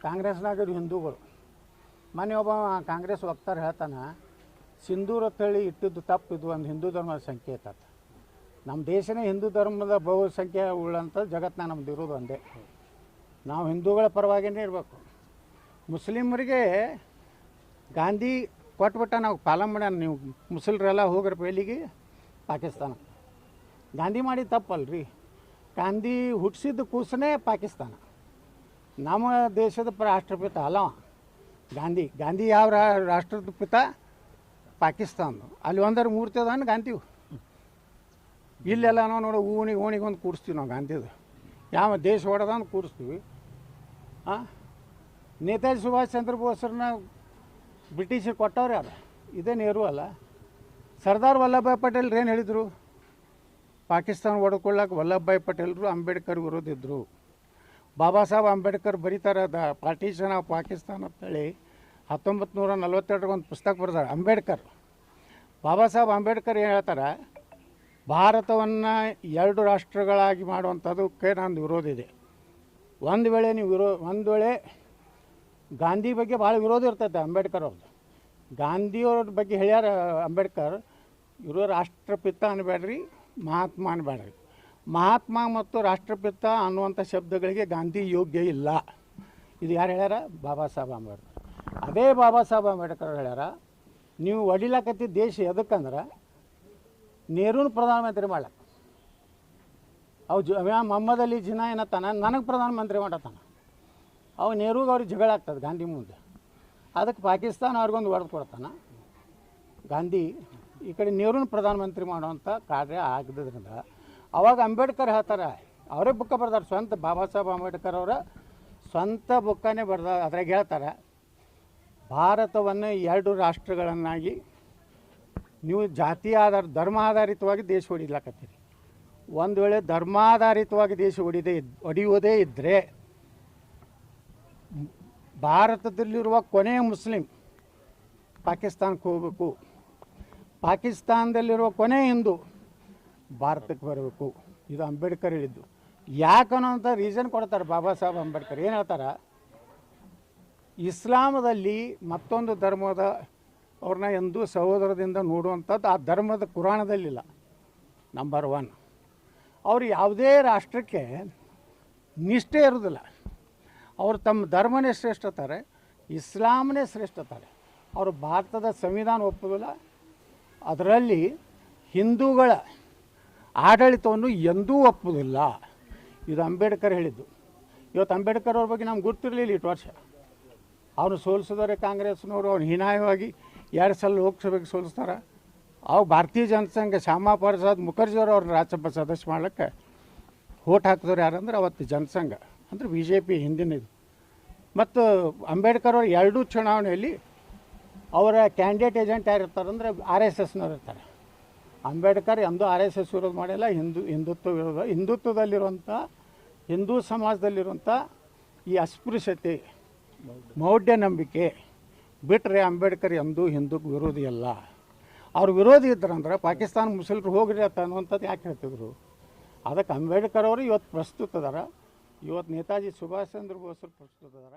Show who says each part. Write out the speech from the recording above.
Speaker 1: ಕಾಂಗ್ರೆಸ್ನಾಗ ಹಿಂದೂಗಳು. ಮೊನ್ನೆ ಒಬ್ಬ ಕಾಂಗ್ರೆಸ್ ವಕ್ತಾರ ಹೇಳ್ತಾನೆ, ಸಿಂಧೂರ ತಳಿ ಇಟ್ಟಿದ್ದು ತಪ್ಪಿದ್ದು ಒಂದು ಹಿಂದೂ ಧರ್ಮದ ಸಂಕೇತ. ನಮ್ಮ ದೇಶನೇ ಹಿಂದೂ ಧರ್ಮದ ಬಹುಸಂಖ್ಯೆ ಉಳ್ಳಂಥ ಜಗತ್ತಿನ ನಮ್ದು ಇರೋದು ಒಂದೇ. ನಾವು ಹಿಂದೂಗಳ ಪರವಾಗಿಯೇ ಇರಬೇಕು. ಮುಸ್ಲಿಮರಿಗೆ ಗಾಂಧಿ ಕೊಟ್ಬಿಟ್ಟ, ನಾವು ಕಾಲಂ ಮಾಡ್ಯಾನ, ನೀವು ಮುಸಲ್ರೆಲ್ಲ ಹೋಗ್ರಪ್ಪ ಎಲ್ಲಿಗೆ, ಪಾಕಿಸ್ತಾನ. ಗಾಂಧಿ ಮಾಡಿ ತಪ್ಪಲ್ರಿ. ಗಾಂಧಿ ಹುಟ್ಟಿಸಿದ್ದು ಕೂಸನೇ ಪಾಕಿಸ್ತಾನ. ನಮ್ಮ ದೇಶದ ರಾಷ್ಟ್ರಪಿತ ಅಲ್ಲವ ಗಾಂಧಿ. ಗಾಂಧಿ ಯಾವ ರಾಷ್ಟ್ರಪಿತ? ಪಾಕಿಸ್ತಾನದು. ಅಲ್ಲಿ ಒಂದರ ಮೂರ್ತಿ ಅದಾನ ಗಾಂಧಿವು. ಇಲ್ಲೆಲ್ಲ ನಾವು ನೋಡೋ ಓಣಿಗೆ ಒಂದು ಕೂಡಿಸ್ತೀವಿ ನಾವು ಗಾಂಧಿದು. ಯಾವ ದೇಶ ಹೊಡೆದಂದು ಕೂಡಿಸ್ತೀವಿ. ನೇತಾಜಿ ಸುಭಾಷ್ ಚಂದ್ರ ಬೋಸ್ರನ್ನ ಬ್ರಿಟಿಷರಿಗೆ ಕೊಟ್ಟವ್ರು ಯಾರು? ಇದೇ ನೆಹರು ಅಲ್ಲ. ಸರ್ದಾರ್ ವಲ್ಲಭಭಾಯ್ ಪಟೇಲ್ ಏನು ಹೇಳಿದರು? ಪಾಕಿಸ್ತಾನ ಹೊಡ್ಕೊಳ್ಳೋಕೆ ವಲ್ಲಭಭಾಯ್ ಪಟೇಲ್ರು ಅಂಬೇಡ್ಕರ್ ವಿರೋಧ ಇದ್ದರು. ಬಾಬಾ ಸಾಹೇಬ್ ಅಂಬೇಡ್ಕರ್ ಬರೀತಾರೆ ಪಾರ್ಟಿಷನ್ ಆಫ್ ಪಾಕಿಸ್ತಾನ ಅಂತೇಳಿ 1942 ಒಂದು ಪುಸ್ತಕ ಬರ್ತಾರೆ ಅಂಬೇಡ್ಕರ್. ಬಾಬಾ ಸಾಹೇಬ್ ಅಂಬೇಡ್ಕರ್ ಏನು ಹೇಳ್ತಾರೆ? ಭಾರತವನ್ನು 2 ರಾಷ್ಟ್ರಗಳಾಗಿ ಮಾಡುವಂಥದ್ದಕ್ಕೆ ನಂದು ವಿರೋಧ ಇದೆ. ಒಂದು ವೇಳೆ ಗಾಂಧಿ ಬಗ್ಗೆ ಭಾಳ ವಿರೋಧ ಇರ್ತೈತೆ ಅಂಬೇಡ್ಕರ್ ಅವ್ರದ್ದು. ಗಾಂಧಿಯವ್ರ ಬಗ್ಗೆ ಹೇಳ್ಯಾರ ಅಂಬೇಡ್ಕರ್, ಇವರು ರಾಷ್ಟ್ರಪಿತ ಅನ್ಬೇಡ್ರಿ, ಮಹಾತ್ಮ ಅನ್ಬೇಡ್ರಿ. ಮಹಾತ್ಮ ಮತ್ತು ರಾಷ್ಟ್ರಪಿತ ಅನ್ನುವಂಥ ಶಬ್ದಗಳಿಗೆ ಗಾಂಧಿ ಯೋಗ್ಯ ಇಲ್ಲ. ಇದು ಯಾರು ಹೇಳ್ಯಾರ? ಬಾಬಾ ಸಾಹೇಬ್ ಅಂಬೇಡ್ಕರ್. ಅದೇ ಬಾಬಾ ಸಾಹೇಬ್ ಅಂಬೇಡ್ಕರ್ ಹೇಳ್ಯಾರ, ನೀವು ಹೊಡಿಲಾಕತ್ತಿದ್ದ ದೇಶ ಎದಕ್ಕಂದ್ರೆ ನೆಹರೂನ ಪ್ರಧಾನಮಂತ್ರಿ ಮಾಡ್ಲಕ್ಕ. ಮೊಹಮ್ಮದ್ ಅಲಿ ಜಿನ್ನಾ ಏನತ್ತಾನ, ನನಗೆ ಪ್ರಧಾನಮಂತ್ರಿ ಮಾಡತ್ತಾನ. ಅವು ನೆಹರೂಗೆ ಅವ್ರಿಗೆ ಜಗಳ ಆಗ್ತದೆ ಗಾಂಧಿ ಮುಂದೆ. ಅದಕ್ಕೆ ಪಾಕಿಸ್ತಾನ ಅವ್ರಿಗೊಂದು ಹೊಡೆದು ಕೊಡ್ತಾನೆ ಗಾಂಧಿ. ಈ ಕಡೆ ನೆಹರೂನ ಪ್ರಧಾನಮಂತ್ರಿ ಮಾಡುವಂಥ ಕಾರ್ಯ ಆಗದ್ರಿಂದ ಅವಾಗ ಅಂಬೇಡ್ಕರ್ ಹೇಳ್ತಾರೆ, ಅವರೇ ಬುಕ್ಕ ಬರ್ದಾರೆ, ಸ್ವಂತ ಬಾಬಾ ಸಾಹೇಬ್ ಅಂಬೇಡ್ಕರ್ ಅವರ ಸ್ವಂತ ಬುಕ್ಕನೇ ಬರ್ದಾರೆ. ಅದ್ರಾಗ ಹೇಳ್ತಾರೆ, ಭಾರತವನ್ನು 2 ರಾಷ್ಟ್ರಗಳನ್ನಾಗಿ ನೀವು ಜಾತಿ ಧರ್ಮ ಆಧಾರಿತವಾಗಿ ದೇಶ ಹೊಡಿಲಾಕತ್ತೀರಿ. ಒಂದು ವೇಳೆ ಧರ್ಮಾಧಾರಿತವಾಗಿ ದೇಶ ಹೊಡೆಯುವುದೇ ಇದ್ದರೆ ಭಾರತದಲ್ಲಿರುವ ಕೊನೆಯ ಮುಸ್ಲಿಂ ಪಾಕಿಸ್ತಾನಕ್ಕೆ ಹೋಗಬೇಕು, ಪಾಕಿಸ್ತಾನದಲ್ಲಿರುವ ಕೊನೆಯ ಹಿಂದೂ ಭಾರತಕ್ಕೆ ಬರಬೇಕು. ಇದು ಅಂಬೇಡ್ಕರ್ ಹೇಳಿದ್ದು. ಯಾಕನ್ನೋಂಥ ರೀಸನ್ ಕೊಡ್ತಾರೆ ಬಾಬಾ ಸಾಹೇಬ್ ಅಂಬೇಡ್ಕರ್. ಏನು ಹೇಳ್ತಾರೆ? ಇಸ್ಲಾಮದಲ್ಲಿ ಮತ್ತೊಂದು ಧರ್ಮದ ಅವ್ರನ್ನ ಎಂದೂ ಸಹೋದರದಿಂದ ನೋಡುವಂಥದ್ದು ಆ ಧರ್ಮದ ಕುರಾಣದಲ್ಲಿಲ್ಲ. ನಂಬರ್ 1. ಅವರು ಯಾವುದೇ ರಾಷ್ಟ್ರಕ್ಕೆ ನಿಷ್ಠೆ ಇರೋದಿಲ್ಲ. ಅವರು ತಮ್ಮ ಧರ್ಮನೇ ಶ್ರೇಷ್ಠತಾರೆ, ಇಸ್ಲಾಮನೇ ಶ್ರೇಷ್ಠತಾರೆ. ಅವರು ಭಾರತದ ಸಂವಿಧಾನ ಒಪ್ಪೋದಿಲ್ಲ. ಅದರಲ್ಲಿ ಹಿಂದೂಗಳ ಆಡಳಿತವನ್ನು ಎಂದೂ ಒಪ್ಪುವುದಿಲ್ಲ. ಇದು ಅಂಬೇಡ್ಕರ್ ಹೇಳಿದ್ದು. ಇವತ್ತು ಅಂಬೇಡ್ಕರ್ ಅವ್ರ ಬಗ್ಗೆ ನಮ್ಗೆ ಗೊತ್ತಿರಲಿಲ್ಲ ಇಷ್ಟು ವರ್ಷ. ಅವನು ಸೋಲಿಸಿದವರೇ ಕಾಂಗ್ರೆಸ್ನವರು. ಅವ್ನು ಹೀನಾಯವಾಗಿ 2 ಸಲ ಲೋಕಸಭೆಗೆ ಸೋಲಿಸ್ತಾರೆ. ಅವು ಭಾರತೀಯ ಜನಸಂಘ ಶ್ಯಾಮಾ ಪ್ರಸಾದ್ ಮುಖರ್ಜಿಯವರು ಅವ್ರನ್ನ ರಾಜ್ಯಸಭಾ ಸದಸ್ಯ ಮಾಡ್ಲಿಕ್ಕೆ ಓಟ್ ಹಾಕಿದವ್ರು ಯಾರಂದ್ರೆ ಅವತ್ತು ಜನಸಂಘ ಅಂದರೆ BJP ಹಿಂದಿನದು. ಮತ್ತು ಅಂಬೇಡ್ಕರ್ ಅವರು 2 ಚುನಾವಣೆಯಲ್ಲಿ ಅವರ ಕ್ಯಾಂಡಿಡೇಟ್ ಏಜೆಂಟ್ ಯಾರು ಇರ್ತಾರೆ ಅಂದರೆ RSSನವ್ರು ಇರ್ತಾರೆ. ಅಂಬೇಡ್ಕರ್ ಎಂದೂ RSS ವಿರೋಧ ಮಾಡಿಲ್ಲ, ಹಿಂದುತ್ವ ವಿರೋಧ. ಹಿಂದುತ್ವದಲ್ಲಿರುವಂಥ ಹಿಂದೂ ಸಮಾಜದಲ್ಲಿರುವಂಥ ಈ ಅಸ್ಪೃಶ್ಯತೆ, ಮೌಢ್ಯ ನಂಬಿಕೆ ಬಿಟ್ಟರೆ ಅಂಬೇಡ್ಕರ್ ಎಂದೂ ಹಿಂದೂಕ್ಕೆ ವಿರೋಧಿ ಅಲ್ಲ. ಅವ್ರು ವಿರೋಧಿ ಇದ್ರಂದ್ರೆ ಪಾಕಿಸ್ತಾನ ಮುಸಲ್ರು ಹೋಗ್ರಿ ಅಂತ ಅನ್ನುವಂಥದ್ದು ಯಾಕೆ ಹೇಳ್ತಿದ್ರು? ಅದಕ್ಕೆ ಅಂಬೇಡ್ಕರ್ ಅವರು ಇವತ್ತು ಪ್ರಸ್ತುತ ಅದಾರ. ಇವತ್ತು ನೇತಾಜಿ ಸುಭಾಷ್ ಚಂದ್ರ ಬೋಸ್ರು ಪ್ರಸ್ತುತ ಅದಾರ.